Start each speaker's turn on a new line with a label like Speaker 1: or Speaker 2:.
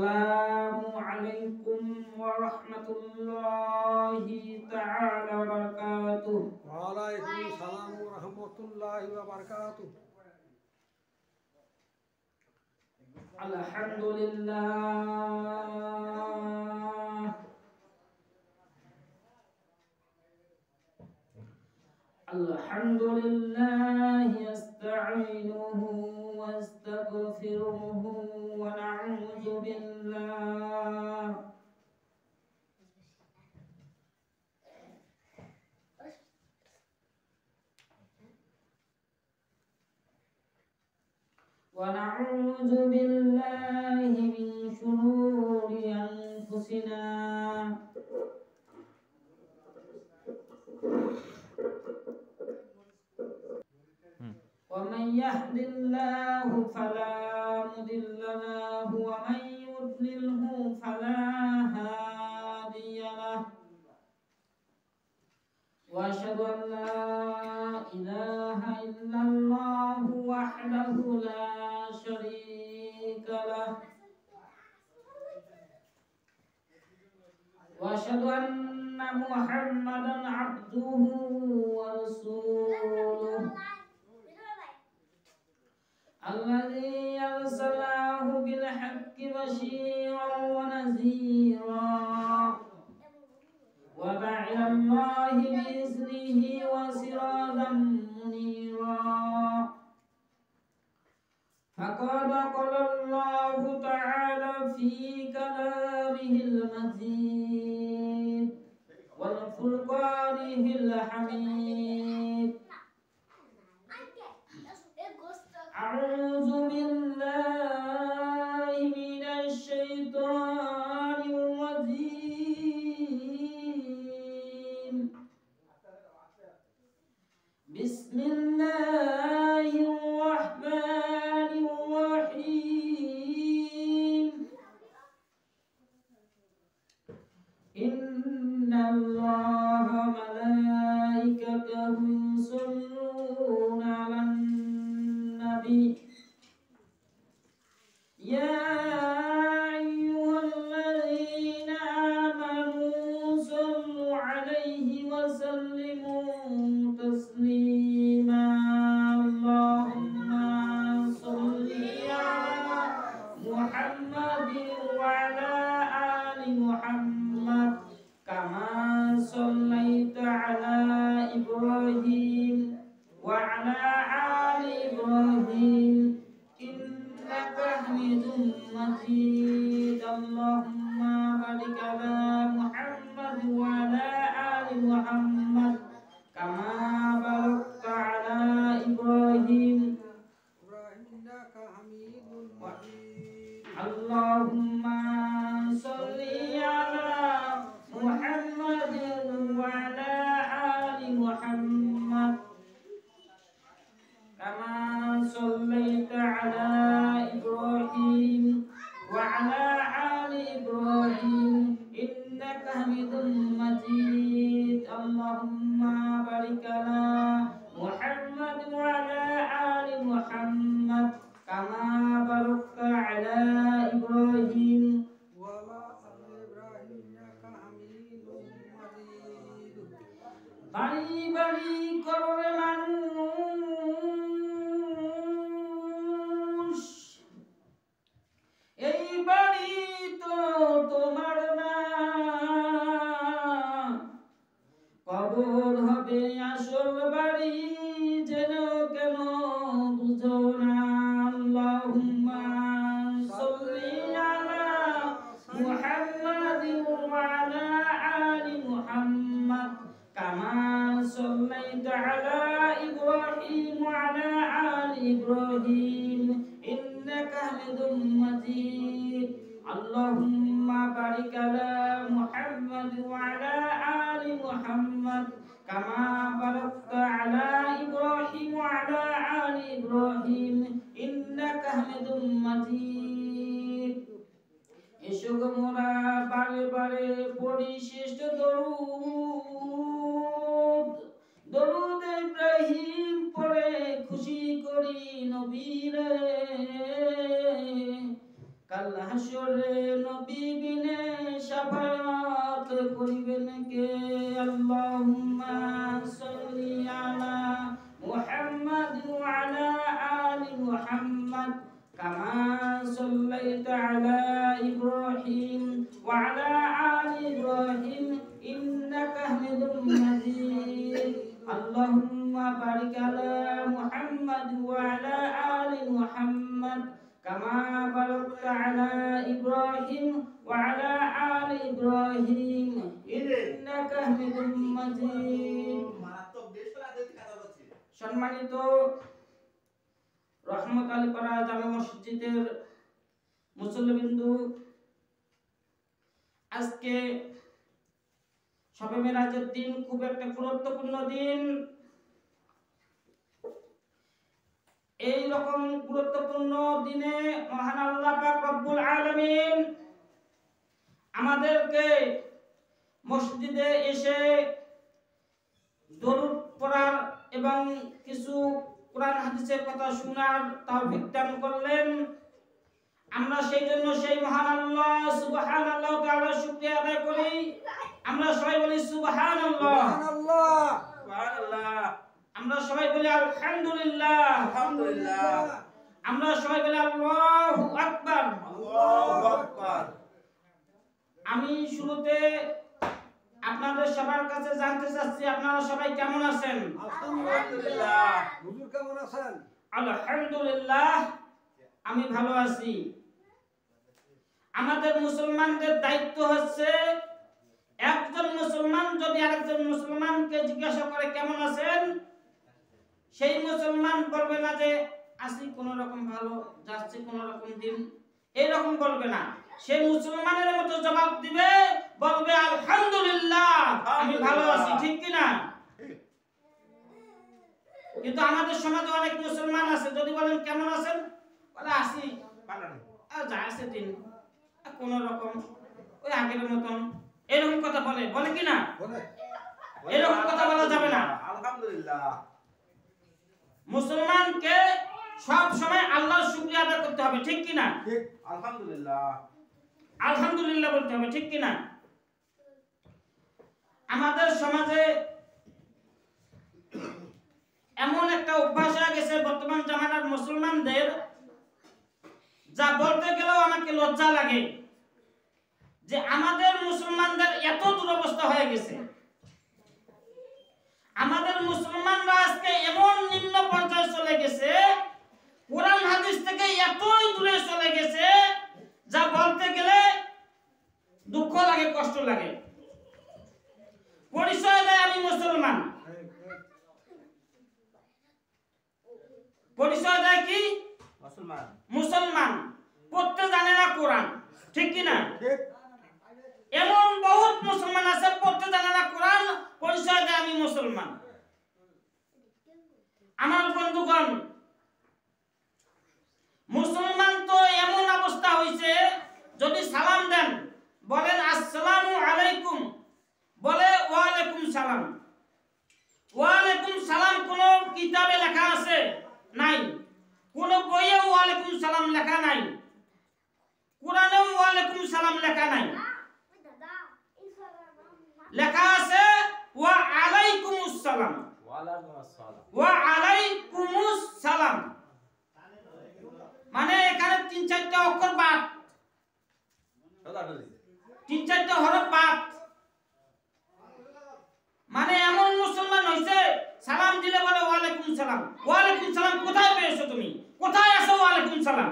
Speaker 1: আসসালামু আলাইকুম ওয়া রাহমাতুল্লাহি তাআলা ওয়া বারাকাতুহু।
Speaker 2: ওয়া আলাইকুম আসসালাম ওয়া রাহমাতুল্লাহি ওয়া বারাকাতুহু।
Speaker 1: আলহামদুলিল্লাহ আলহামদুলিল্লাহি আস্তাঈনুহু ওয়া আস্তাগফিরুহু ওয়া নাউযু বিল্লাহ ونعوذ بالله من شرور أنفسنا ومن يهد الله فلا مضل له ومن يضلله فلا هادي له وأشهد أن لا إله إلا الله وحده لا شريك له وأشهد أن محمدا عبده ورسوله الذي أرسله بالحق بشيرا ونذيرا وداعيا الله بإذنه وسراجا منيرا فقد قال الله تعالى في كلامه المجيد والفرقانه الحميد أعوذ بالله من الشيطان الرجيم بسم الله الرحمن الرحيم إن الله وملائكته يصلون على النبي يا أيها الذين آمنوا صلوا عليه وسلموا تسليما اللهم صل على محمد وعلى آل محمد كما صليت على إبراهيم وعلى آل إبراهيم إنك حميد مجيد اللهم بارك على محمد وعلى آل محمد كما باركت على إبراهيم
Speaker 2: إنك حميد مجيد
Speaker 1: اللهم صل على محمد وعلى آل محمد كما صليت على إبراهيم وعلى آل إبراهيم إنك حميد مجيد اللهم بارك على محمد وعلى آل محمد كما باركت على إبراهيم
Speaker 2: وعلى آل إبراهيم إنك حميد مجيد
Speaker 1: বাড়ি বাড়ি করে মানুষ এই বাড়ি তো তোমার না কবর হবে আসল বাড়ি যেন কেন বুঝো না আল্লাহুম্মা সাল্লি আলা মুহাম্মাদিন ওয়া আলা আলি মুহাম্মাদ কামা সাল্লাইতা আলা ইব্রাহিম ওয়া আলা আলি ইব্রাহিম ইন্নাকা হামিদুম মাজিদ আল্লাহুম্মা বারিক আলা মুহাম্মাদ ওয়া আলা আলি মুহাম্মাদ কামা বারাকতা আলা ইব্রাহিম ওয়া আলা আলি ইব্রাহিম ইন্নাকা হামিদুম মাজিদ এসো গো মোরা বারে বারে পড়ি শ্রেষ্ঠ দরুদ দরুদ ইব্রাহিম পড়ে খুশি করি নবীরে কাল হাসরে নবী বিনে শাফায়াত করিবেন কে? আল্লাহুম্মা সাল্লি আলা মুহাম্মাদ ওয়া আলা আলি মুহাম্মাদ কামা সাল্লাইতা আলা ইব্রাহিম ওয়া আলা আলি ইব্রাহিম ইন্নাকা হামিদুম মাজিদ। আল্লাহুম্মা বারিক আলা মুহাম্মাদ ওয়া আলা আলি মুহাম্মাদ কামা বারাকতা আলা ইব্রাহিম ওয়া আলা আলি ইব্রাহিম ইন্নাকা হামিদুম মাজিদ। সম্মানিত রহমত আলী পাড়া জামে মসজিদের মুসল্লিবৃন্দ, আজকে শবে মেরাজের দিন, খুব একটা গুরুত্বপূর্ণ দিন। এই রকম গুরুত্বপূর্ণ দিনে মহান আল্লাহ পাক রব্বুল আলামিন আমাদেরকে মসজিদে এসে দরুদ পড়ার এবং কিছু কোরআন হাদিসের কথা শোনার তৌফিক দান করলেন। আমরা সেই জন্য সেই মহান আল্লাহ সুবহানাল্লাহ তাআলার শুকরিয়া আদায় করি। আমরা সবাই বলি সুবহানাল্লাহ,
Speaker 2: সুবহানাল্লাহ,
Speaker 1: সুবহানাল্লাহ। আমরা সবাই বলি আলহামদুলিল্লাহ,
Speaker 3: আলহামদুলিল্লাহ।
Speaker 1: আমরা সবাই বলি আল্লাহু আকবার,
Speaker 3: আল্লাহু আকবার।
Speaker 1: আমি শুরুতে আপনাদের সবার কাছে জানতে চাচ্ছি, আপনারা সবাই কেমন আছেন?
Speaker 2: আলহামদুলিল্লাহ। হুজুর কেমন আছেন?
Speaker 1: আলহামদুলিল্লাহ, আমি ভালো আছি। আমাদের মুসলমানদের দায়িত্ব হচ্ছে, একজন মুসলমান যদি আরেকজন মুসলমানকে জিজ্ঞাসা করে কেমন আছেন, সেই মুসলমান বলবে না যে আছি কোন রকম ভালো, যাচ্ছে কোন রকম দিন, এইরকম বলবে না। সে মুসলমানের মতো জবাব দিবে, বলবে আলহামদুলিল্লাহ, আমি ভালো আছি। ঠিক কি না? কিন্তু আমাদের সমাজে অনেক মুসলমান আছে, যদি বলেন কেমন আছেন, বলে আছি ভালো নেই, আর যা আছে দিন কোন রকম, ওই আগের মতন, এরকম কথা বলে, বলে কি না?
Speaker 2: বলে
Speaker 1: এরকম কথা বলা যাবে না।
Speaker 3: আলহামদুলিল্লাহ।
Speaker 1: মুসলমানকে সব সময় আল্লাহর শুকরিয়া আদায় করতে হবে। ঠিক কি না?
Speaker 2: ঠিক।
Speaker 3: আলহামদুলিল্লাহ।
Speaker 1: আলহামদুলিল্লাহ বলতে হবে। ঠিক কি না? আমাদের সমাজে এমন একটা অভ্যাস হয়ে গেছে বর্তমান জামানার মুসলমানদের, যা বলতে গেলেও আমাকে লজ্জা লাগে, যে আমাদের মুসলমানদের এত দুরবস্থা হয়ে গেছে। আমাদের মুসলমানরা আজকে এমন নিম্ন পর্যায়ে চলে গেছে, কোরআন হাদিস থেকে এতই দূরে চলে গেছে, যা বলতে গেলে দুঃখ লাগে, কষ্ট লাগে। পরিচয় দেয় আমি মুসলমান, পরিচয় দেয় কি?
Speaker 3: মুসলমান।
Speaker 1: মুসলমান। পড়তে জানে না কোরআন। ঠিক কি না?
Speaker 2: ঠিক।
Speaker 1: এমন বহুত মুসলমান আছে পড়তে জানে না কোরআন, পরিচয় দেয় আমি মুসলমান। আমার বন্ধুগণ, মুসলমান তো এমন অবস্থা হয়েছে, যদি সালাম দেন বলেন আসসালামু আলাইকুম, বলে ওয়ালাইকুম সালাম। ওয়ালাইকুম সালাম কোন কিতাবে লেখা আছে? নাই। কোন বইয়ে ওয়ালাইকুম সালাম লেখা নাই। কোরআনেও ওয়ালাইকুম সালাম লেখা নাই। লেখা আছে ওয়া আলাইকুমুস সালাম,
Speaker 3: ওয়ালাইকুম আসসালাম।
Speaker 1: ওয়া আলাইকুমুস সালাম। মানে এখানে 3-4টা অক্ষর বাদ,
Speaker 3: সোজাসুজি।
Speaker 1: 3-4টা হরফ বাদ। মানে এমন মুসলমান হইছে, সালাম দিলে বলে ওয়ালাইকুম সালাম। ওয়ালাইকুম সালাম কোথায় পেয়েছো তুমি? কোথায় আছো ওয়ালাইকুম সালাম?